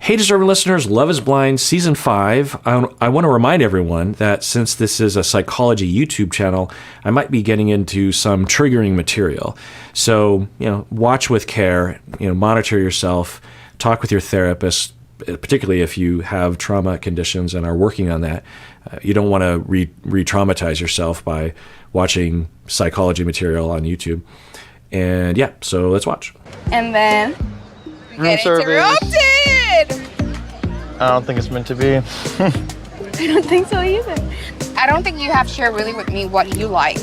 Hey, deserving listeners, Love is Blind Season 5. I want to remind everyone that since this is a psychology YouTube channel, I might be getting into some triggering material. So, watch with care, monitor yourself, talk with your therapist, particularly if you have trauma conditions and are working on that. You don't want to re-traumatize yourself by watching psychology material on YouTube. And yeah, so let's watch. And then we get interrupted. I don't think it's meant to be. I don't think so either. I don't think you have shared really with me what you like.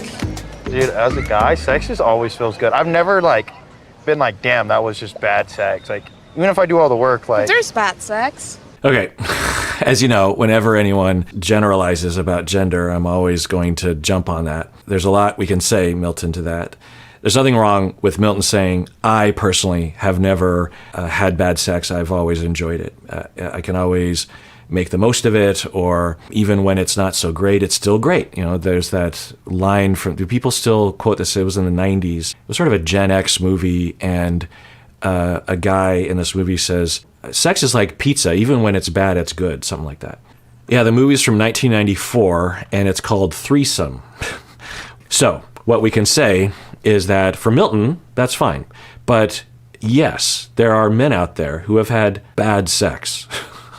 Dude, as a guy, sex just always feels good. I've never been like, damn, that was just bad sex. Like, even if I do all the work, there's bad sex. Okay. As you know, whenever anyone generalizes about gender, I'm always going to jump on that. There's a lot we can say, Milton, to that. There's nothing wrong with Milton saying, I personally have never had bad sex. I've always enjoyed it. I can always make the most of it, or even when it's not so great, it's still great. There's that line from, do people still quote this? It was in the 90s. It was sort of a Gen X movie, and a guy in this movie says, sex is like pizza. Even when it's bad, it's good. Something like that. Yeah, the movie's from 1994, and it's called Threesome. So what we can say is that for Milton, that's fine. But yes, there are men out there who have had bad sex.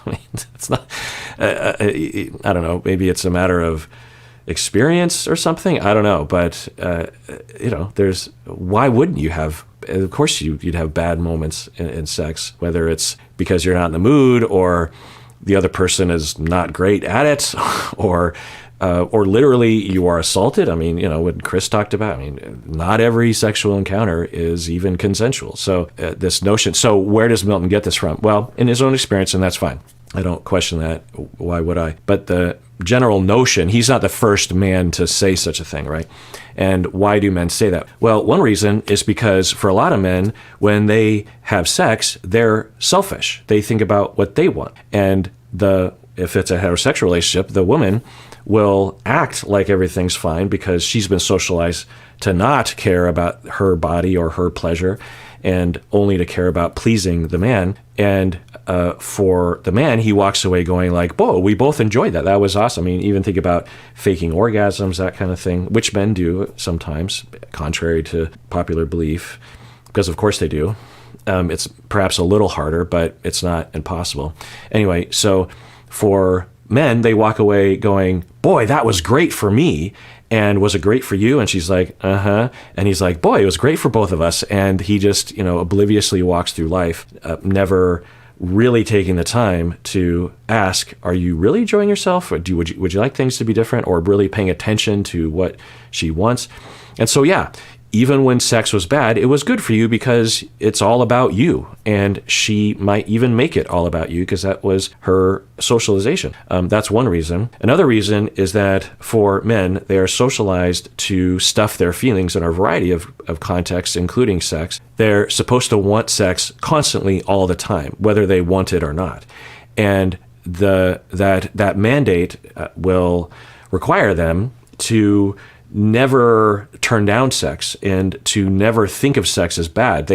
I mean, it's not, I don't know, maybe it's a matter of experience or something. I don't know. But, why wouldn't you have, of course you'd have bad moments in sex, whether it's because you're not in the mood, or the other person is not great at it, or literally you are assaulted. I mean, what Chris talked about, not every sexual encounter is even consensual. So this notion, so where does Milton get this from? Well, in his own experience, and that's fine. I don't question that. Why would I? But the general notion, he's not the first man to say such a thing, right? And why do men say that? Well, one reason is because for a lot of men, when they have sex, they're selfish. They think about what they want. And if it's a heterosexual relationship, the woman will act like everything's fine because she's been socialized to not care about her body or her pleasure, and only to care about pleasing the man. And for the man, he walks away going like, "Whoa, we both enjoyed that. That was awesome." Even think about faking orgasms, that kind of thing, which men do sometimes, contrary to popular belief, because of course they do. It's perhaps a little harder, but it's not impossible. Anyway, so for men, they walk away going, "Boy, that was great for me." And was it great for you? And she's like, uh-huh. And he's like, "Boy, it was great for both of us." And he just, obliviously walks through life, never really taking the time to ask, are you really enjoying yourself? Or would you like things to be different? Or really paying attention to what she wants? And so, yeah, even when sex was bad, it was good for you because it's all about you. And she might even make it all about you because that was her socialization. That's one reason. Another reason is that for men, they are socialized to stuff their feelings in a variety of contexts, including sex. They're supposed to want sex constantly all the time, whether they want it or not. And that mandate will require them to never turn down sex and to never think of sex as bad.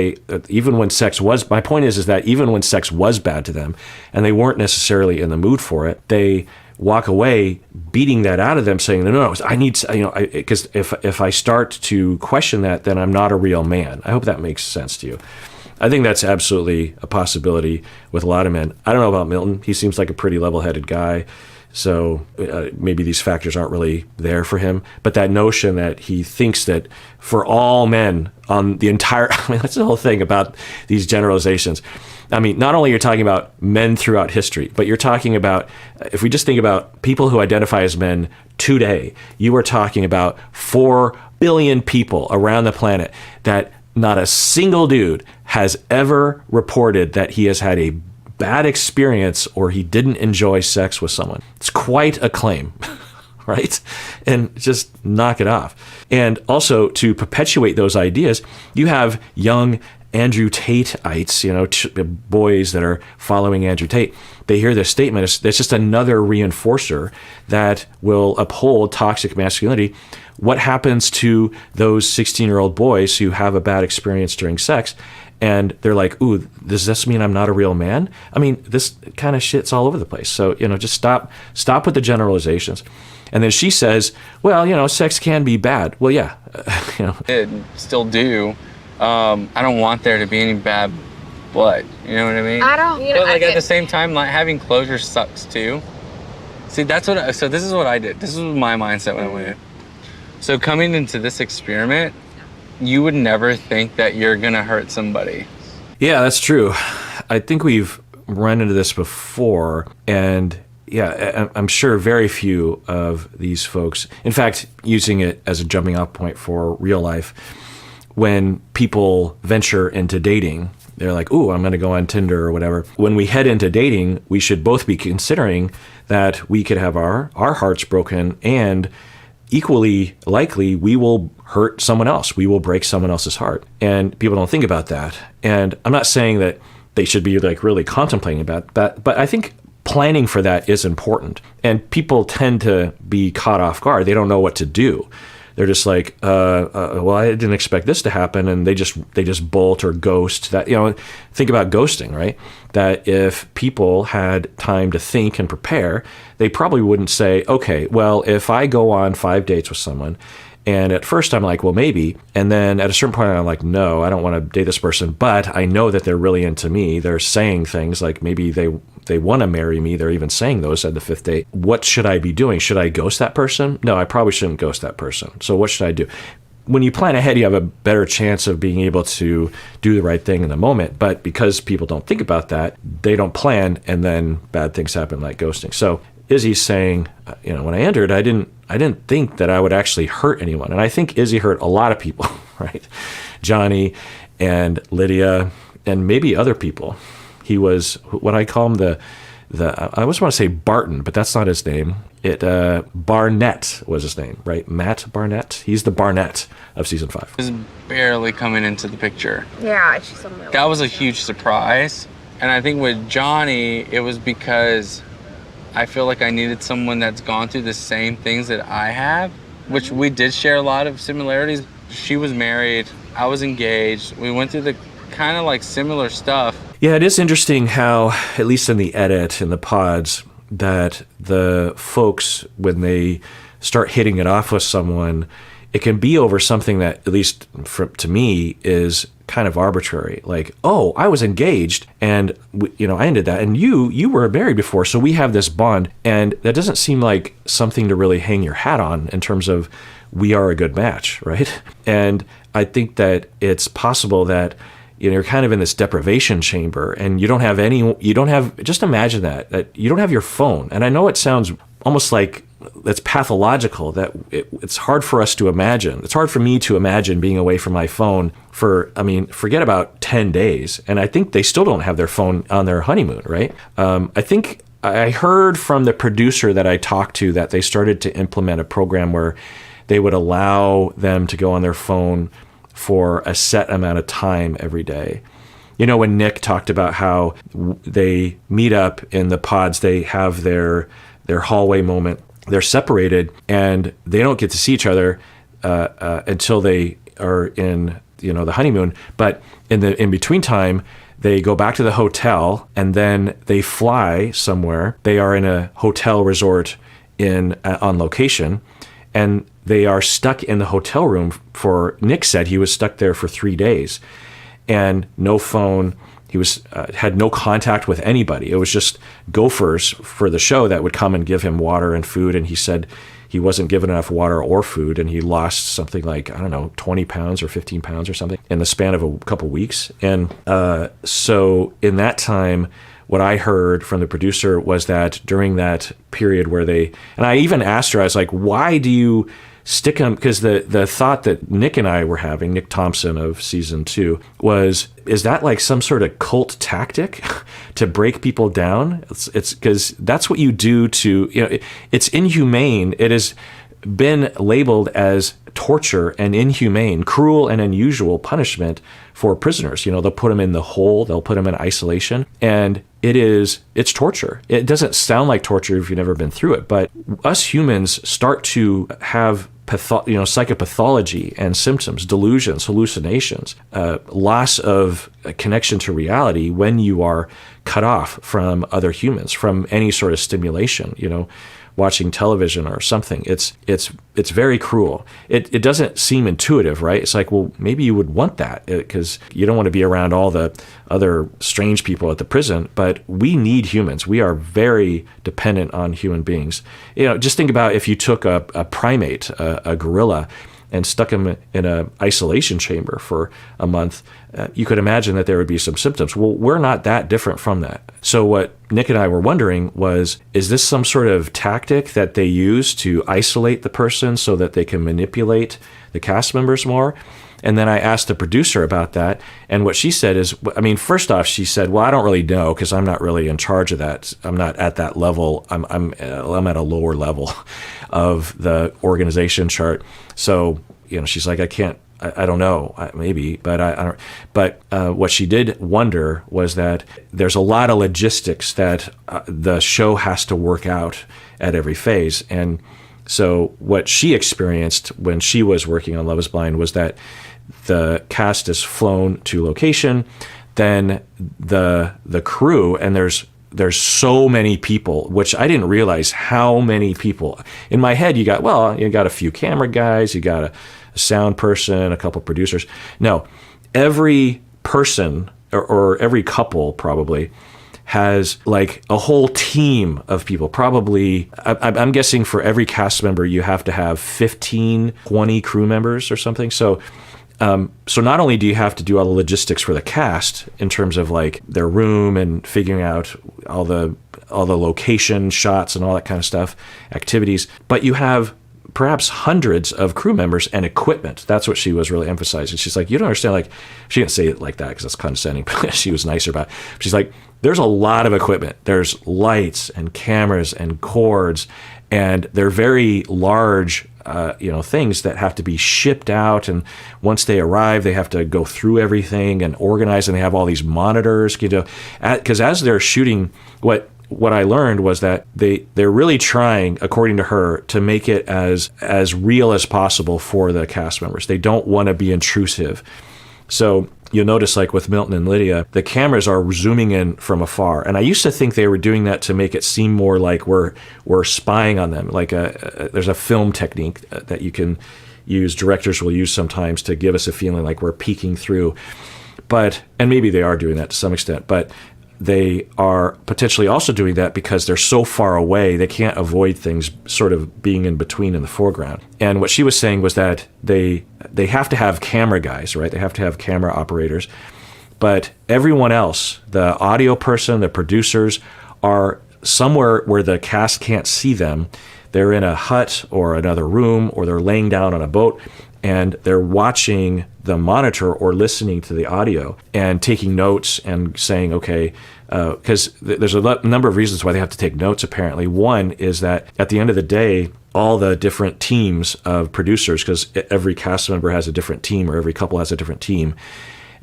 Even when sex was, my point is that even when sex was bad to them and they weren't necessarily in the mood for it, they walk away beating that out of them, saying, no, I need, because if I start to question that, then I'm not a real man. I hope that makes sense to you. I think that's absolutely a possibility with a lot of men. I don't know about Milton. He seems like a pretty level-headed guy. So maybe these factors aren't really there for him. But that notion that he thinks that for all men on the entire, that's the whole thing about these generalizations. Not only you're talking about men throughout history, but you're talking about, if we just think about people who identify as men today, you are talking about 4 billion people around the planet that not a single dude has ever reported that he has had a bad experience or he didn't enjoy sex with someone. It's quite a claim, right? And just knock it off. And also to perpetuate those ideas, you have young Andrew Tate-ites, boys that are following Andrew Tate. They hear this statement. It's just another reinforcer that will uphold toxic masculinity. What happens to those 16-year-old boys who have a bad experience during sex and they're like, ooh, does this mean I'm not a real man? I mean, this kind of shit's all over the place. So, just stop with the generalizations. And then she says, well, sex can be bad. Well, yeah, Did, still do. I don't want there to be any bad blood. You know what I mean? I don't. But like at the same time, like having closure sucks too. See, so this is what I did. This was my mindset when I went in. So coming into this experiment, you would never think that you're gonna hurt somebody. Yeah, that's true. I think we've run into this before, and yeah, I'm sure very few of these folks, in fact, using it as a jumping off point for real life, when people venture into dating, they're like, ooh, I'm going to go on Tinder or whatever. When we head into dating, we should both be considering that we could have our hearts broken, and equally likely we will hurt someone else. We will break someone else's heart. And people don't think about that. And I'm not saying that they should be like really contemplating about that, but I think planning for that is important. And people tend to be caught off guard. They don't know what to do. They're just like, well, I didn't expect this to happen, and they just bolt or ghost. That, think about ghosting, right? That if people had time to think and prepare, they probably wouldn't say, okay, well, if I go on 5 dates with someone, and at first I'm like, well, maybe, and then at a certain point I'm like, no, I don't want to date this person, but I know that they're really into me. They're saying things like maybe they want to marry me. They're even saying those at the 5th date. What should I be doing? Should I ghost that person? No, I probably shouldn't ghost that person. So what should I do? When you plan ahead, you have a better chance of being able to do the right thing in the moment. But because people don't think about that, they don't plan, and then bad things happen like ghosting. So Izzy's saying, when I entered, I didn't think that I would actually hurt anyone. And I think Izzy hurt a lot of people, right? Johnny and Lydia and maybe other people. He was what I call him I always want to say Barton, but that's not his name. Barnett was his name, right? Matt Barnett. He's the Barnett of season 5. Is barely coming into the picture. Yeah, she's somewhere. That was a huge surprise. And I think with Johnny, it was because I feel like I needed someone that's gone through the same things that I have, which we did share a lot of similarities. She was married, I was engaged. We went through the kind of like similar stuff. Yeah, it is interesting how, at least in the edit, in the pods, that the folks, when they start hitting it off with someone, it can be over something that, at least to me, is kind of arbitrary. Like, oh, I was engaged and I ended that, and you were married before, so we have this bond. And that doesn't seem like something to really hang your hat on in terms of we are a good match, right? And I think that it's possible that you're kind of in this deprivation chamber, and just imagine that you don't have your phone. And I know it sounds almost like that's pathological, that it's hard for us to imagine. It's hard for me to imagine being away from my phone forget about 10 days. And I think they still don't have their phone on their honeymoon, right? I think I heard from the producer that I talked to that they started to implement a program where they would allow them to go on their phone for a set amount of time every day. When Nick talked about how they meet up in the pods, they have their hallway moment. They're separated and they don't get to see each other until they are in the honeymoon. But in between time, they go back to the hotel and then they fly somewhere. They are in a hotel resort on location, and they are stuck in the hotel room Nick said he was stuck there for 3 days, and no phone. He had no contact with anybody. It was just gophers for the show that would come and give him water and food. And he said he wasn't given enough water or food, and he lost something like, 20 pounds or 15 pounds or something in the span of a couple weeks. And so in that time, what I heard from the producer was that during that period and I even asked her, I was like, why do you stick them? Because the thought that Nick and I were having, Nick Thompson of season 2, is that like some sort of cult tactic to break people down? It's because that's what you do to, it's inhumane. It has been labeled as torture and inhumane, cruel and unusual punishment for prisoners. They'll put them in the hole, they'll put them in isolation, and it's torture. It doesn't sound like torture if you've never been through it, but us humans start to have psychopathology and symptoms, delusions, hallucinations, loss of a connection to reality when you are cut off from other humans, from any sort of stimulation, watching television or something. It's very cruel. It doesn't seem intuitive, right? It's like, well, maybe you would want that because you don't want to be around all the other strange people at the prison, but we need humans. We are very dependent on human beings. Just think about if you took a primate, a gorilla, and stuck him in an isolation chamber for a month, you could imagine that there would be some symptoms. Well, we're not that different from that. So what Nick and I were wondering was, is this some sort of tactic that they use to isolate the person so that they can manipulate the cast members more? And then I asked the producer about that, and what she said is, first off, she said, well, I don't really know because I'm not really in charge of that. I'm not at that level. I'm at a lower level of the organization chart. So, she's like, I don't know, maybe, but I don't. But what she did wonder was that there's a lot of logistics that the show has to work out at every phase. And so what she experienced when she was working on Love is Blind was that the cast is flown to location, then the crew, and there's so many people, which I didn't realize how many people. In my head, you got a few camera guys, you got a sound person, a couple producers. No, every person or every couple probably has like a whole team of people. Probably, I'm guessing for every cast member, you have to have 15, 20 crew members or something. So not only do you have to do all the logistics for the cast in terms of like their room and figuring out all the location shots and all that kind of stuff, activities, but you have perhaps hundreds of crew members and equipment. That's what she was really emphasizing. She's like, you don't understand, like, she didn't say it like that because that's condescending, but she was nicer about it. She's like, there's a lot of equipment. There's lights and cameras and cords, and they're very large things that have to be shipped out, and once they arrive, they have to go through everything and organize, and they have all these monitors, because as they're shooting, what I learned was that they're really trying, according to her, to make it as real as possible for the cast members. They don't want to be intrusive. So you'll notice, like with Milton and Lydia, the cameras are zooming in from afar. And I used to think they were doing that to make it seem more like we're spying on them. Like there's a film technique that you can use, directors will use sometimes to give us a feeling like we're peeking through. And maybe they are doing that to some extent, but they are potentially also doing that because they're so far away, they can't avoid things sort of being in between in the foreground. And what she was saying was that they have to have camera guys, right? They have to have camera operators. But everyone else, the audio person, the producers, are somewhere where the cast can't see them. They're in a hut or another room, or they're laying down on a boat, and they're watching the monitor or listening to the audio and taking notes and saying, okay, because there's a number of reasons why they have to take notes, apparently. One is that at the end of the day, all the different teams of producers, because every cast member has a different team, or every couple has a different team.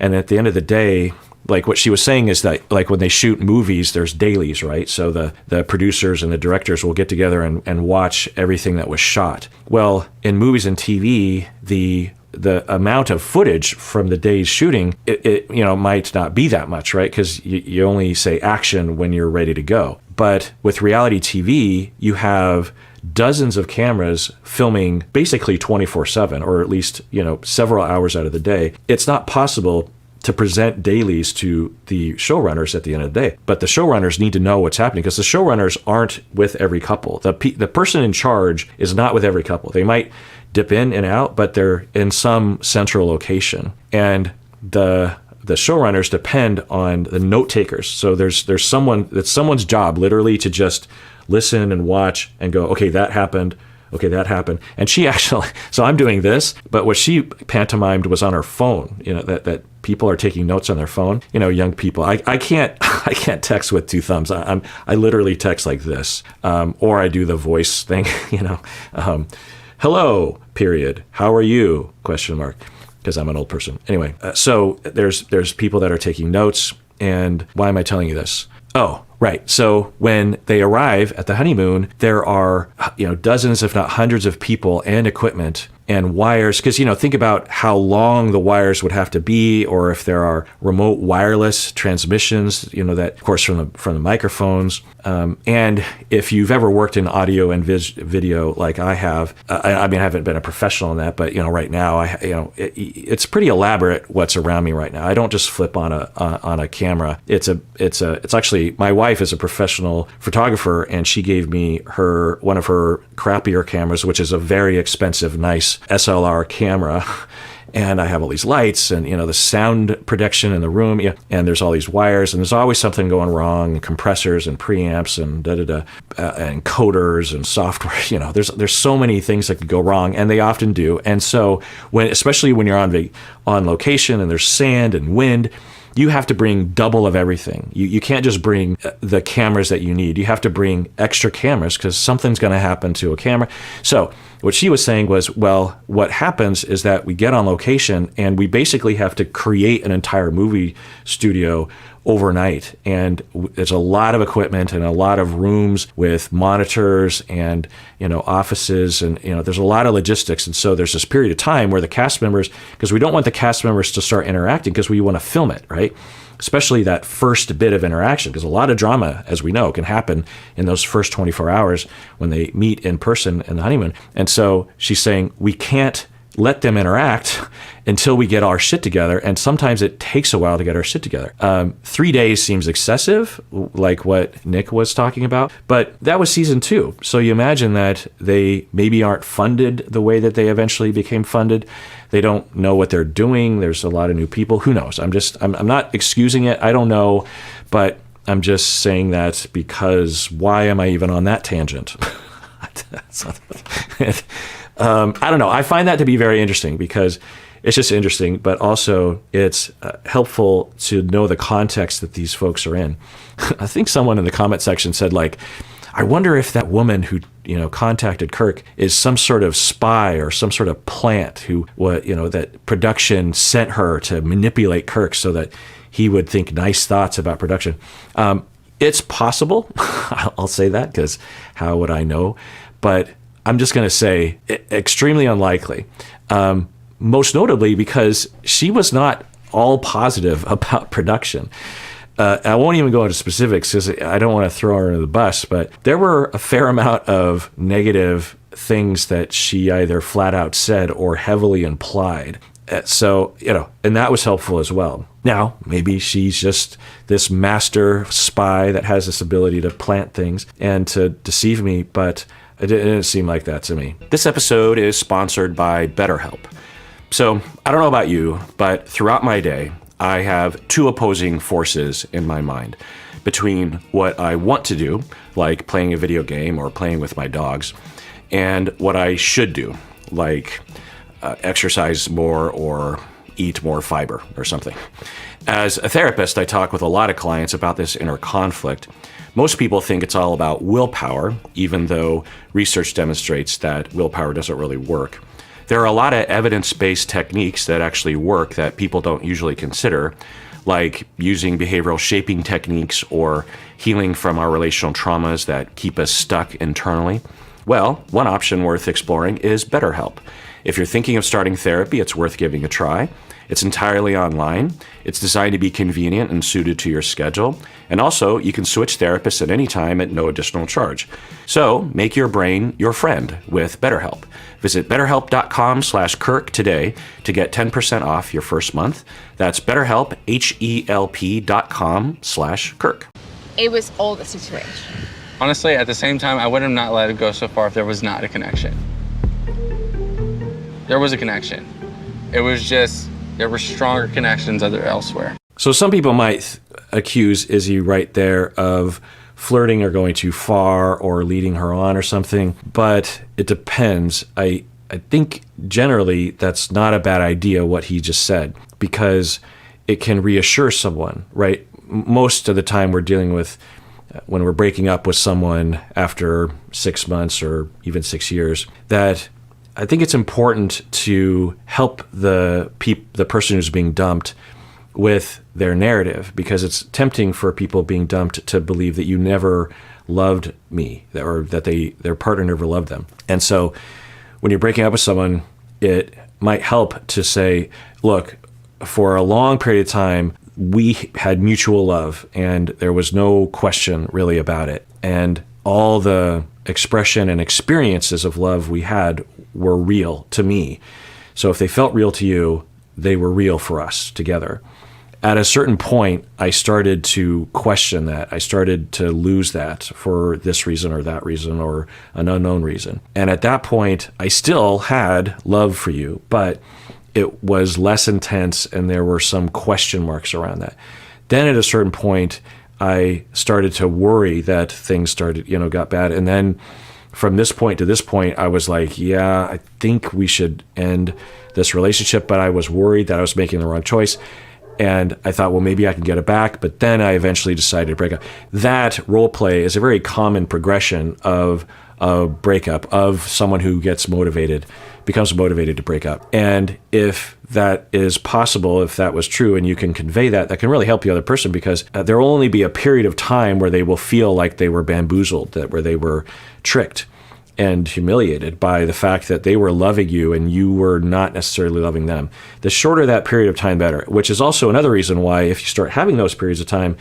And at the end of the day, like what she was saying is that, like when they shoot movies, there's dailies, right? So the producers and the directors will get together and watch everything that was shot. Well, in movies and TV, the amount of footage from the day's shooting, it might not be that much, right? Because you only say action when you're ready to go. But with reality TV, you have dozens of cameras filming basically 24/7, or at least, several hours out of the day. It's not possible to present dailies to the showrunners at the end of the day. But the showrunners need to know what's happening, because the showrunners aren't with every couple. The person in charge is not with every couple. They might dip in and out, but they're in some central location. And the showrunners depend on the note takers. So there's someone, it's someone's job literally to just listen and watch and go, okay, that happened. Okay, that happened. And she actually, so I'm doing this, but what she pantomimed was on her phone, that people are taking notes on their phone, young people. I can't text with two thumbs. I literally text like this, or I do the voice thing, hello, period. How are you? ? Because I'm an old person. Anyway, so there's people that are taking notes. And why am I telling you this? Oh, right. So when they arrive at the honeymoon, there are, dozens, if not hundreds of people and equipment. and wires, because, think about how long the wires would have to be, or if there are remote wireless transmissions, that, of course, from the microphones. And if you've ever worked in audio and video like I have, I haven't been a professional in that, but, right now, it's pretty elaborate what's around me right now. I don't just flip on a camera. It's actually, my wife is a professional photographer, and she gave me one of her crappier cameras, which is a very expensive, nice SLR camera. And I have all these lights and, the sound protection in the room, and there's all these wires, and there's always something going wrong, and compressors and preamps and and coders and software. There's so many things that could go wrong, and they often do. And so especially when you're on location and there's sand and wind, you have to bring double of everything. You can't just bring the cameras that you need. You have to bring extra cameras because something's going to happen to a camera. So what she was saying was, well, what happens is that we get on location and we basically have to create an entire movie studio overnight. And there's a lot of equipment and a lot of rooms with monitors and, offices, and, there's a lot of logistics. And so there's this period of time where the cast members, because we don't want the cast members to start interacting because we want to film it, right? Especially that first bit of interaction, because a lot of drama, as we know, can happen in those first 24 hours when they meet in person in the honeymoon. And so she's saying we can't let them interact until we get our shit together. And sometimes it takes a while to get our shit together. 3 days seems excessive, like what Nick was talking about, but that was season 2. So you imagine that they maybe aren't funded the way that they eventually became funded. They don't know what they're doing. There's a lot of new people. Who knows? I'm not excusing it. I don't know, but I'm just saying that because why am I even on that tangent? I don't know. I find that to be very interesting because it's just interesting, but also it's helpful to know the context that these folks are in. I think someone in the comment section said, I wonder if that woman who, contacted Kirk is some sort of spy or some sort of plant that production sent her to manipulate Kirk so that he would think nice thoughts about production. It's possible. I'll say that because how would I know? But I'm just going to say extremely unlikely. Most notably because she was not all positive about production. I won't even go into specifics because I don't want to throw her under the bus, but there were a fair amount of negative things that she either flat out said or heavily implied. So, and that was helpful as well. Now, maybe she's just this master spy that has this ability to plant things and to deceive me, but it didn't seem like that to me. This episode is sponsored by BetterHelp. So I don't know about you, but throughout my day, I have two opposing forces in my mind between what I want to do, like playing a video game or playing with my dogs, and what I should do, like exercise more or eat more fiber or something. As a therapist, I talk with a lot of clients about this inner conflict. Most people think it's all about willpower, even though research demonstrates that willpower doesn't really work. There are a lot of evidence-based techniques that actually work that people don't usually consider, like using behavioral shaping techniques or healing from our relational traumas that keep us stuck internally. Well, one option worth exploring is BetterHelp. If you're thinking of starting therapy, it's worth giving a try. It's entirely online. It's designed to be convenient and suited to your schedule. And also, you can switch therapists at any time at no additional charge. So, make your brain your friend with BetterHelp. Visit betterhelp.com/Kirk today to get 10% off your first month. That's BetterHelp, HELP.com/Kirk. It was all the situation. Honestly, at the same time, I would have not let it go so far if there was not a connection. There was a connection. It was just, there were stronger connections elsewhere. So some people might accuse Izzy right there of flirting or going too far or leading her on or something, but it depends. I think generally that's not a bad idea what he just said, because it can reassure someone, right? Most of the time we're dealing with when we're breaking up with someone after 6 months or even 6 years, that I think it's important to help the person who's being dumped with their narrative, because it's tempting for people being dumped to believe that you never loved me or that their partner never loved them. And so when you're breaking up with someone, it might help to say, look, for a long period of time, we had mutual love and there was no question really about it. And all the expression and experiences of love we had were real to me. So if they felt real to you, they were real for us together. At a certain point, I started to question that. I started to lose that for this reason or that reason or an unknown reason. And at that point, I still had love for you, but it was less intense and there were some question marks around that. Then at a certain point, I started to worry that things got bad. And then from this point to this point, I was like, yeah, I think we should end this relationship, but I was worried that I was making the wrong choice. And I thought, well, maybe I can get it back. But then I eventually decided to break up. That role play is a very common progression of a breakup, of someone who becomes motivated to break up. And if that is possible, if that was true, and you can convey that, that can really help the other person, because there will only be a period of time where they will feel like they were bamboozled, where they were tricked and humiliated by the fact that they were loving you and you were not necessarily loving them. The shorter that period of time, better, which is also another reason why if you start having those periods of time,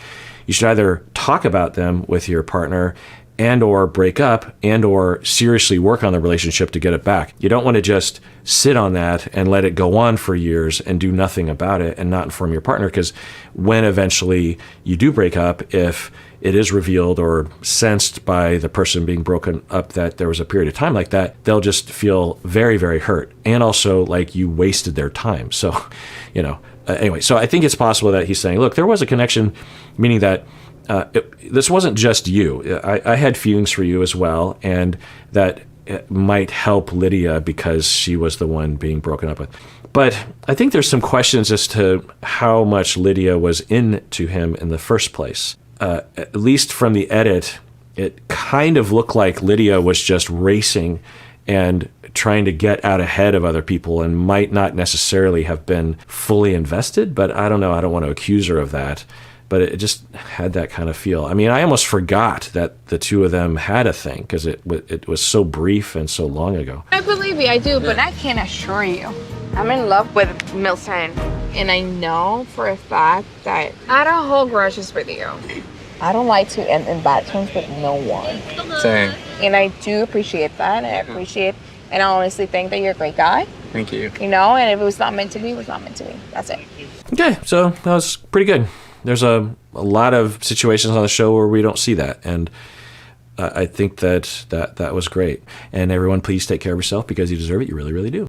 you should either talk about them with your partner and or break up and or seriously work on the relationship to get it back. You don't want to just sit on that and let it go on for years and do nothing about it and not inform your partner, because when eventually you do break up, if it is revealed or sensed by the person being broken up that there was a period of time like that, they'll just feel very, very hurt and also like you wasted their time. So, anyway, so I think it's possible that he's saying, look, there was a connection, meaning that this wasn't just you. I had feelings for you as well, and that it might help Lydia because she was the one being broken up with. But I think there's some questions as to how much Lydia was into him in the first place. At least from the edit, it kind of looked like Lydia was just racing and trying to get out ahead of other people and might not necessarily have been fully invested, but I don't know. I don't want to accuse her of that. But it just had that kind of feel. I mean, I almost forgot that the two of them had a thing because it was so brief and so long ago. I believe you, I do, but I can't assure you. I'm in love with Milton, and I know for a fact that I don't hold grudges with you. I don't like to end in bad terms with no one. Same. And I do appreciate that, and I appreciate, and I honestly think that you're a great guy. Thank you. And if it was not meant to be, it was not meant to be. That's it. Okay, so that was pretty good. There's a lot of situations on the show where we don't see that, and I think that was great. And everyone, please take care of yourself because you deserve it. You really, really do.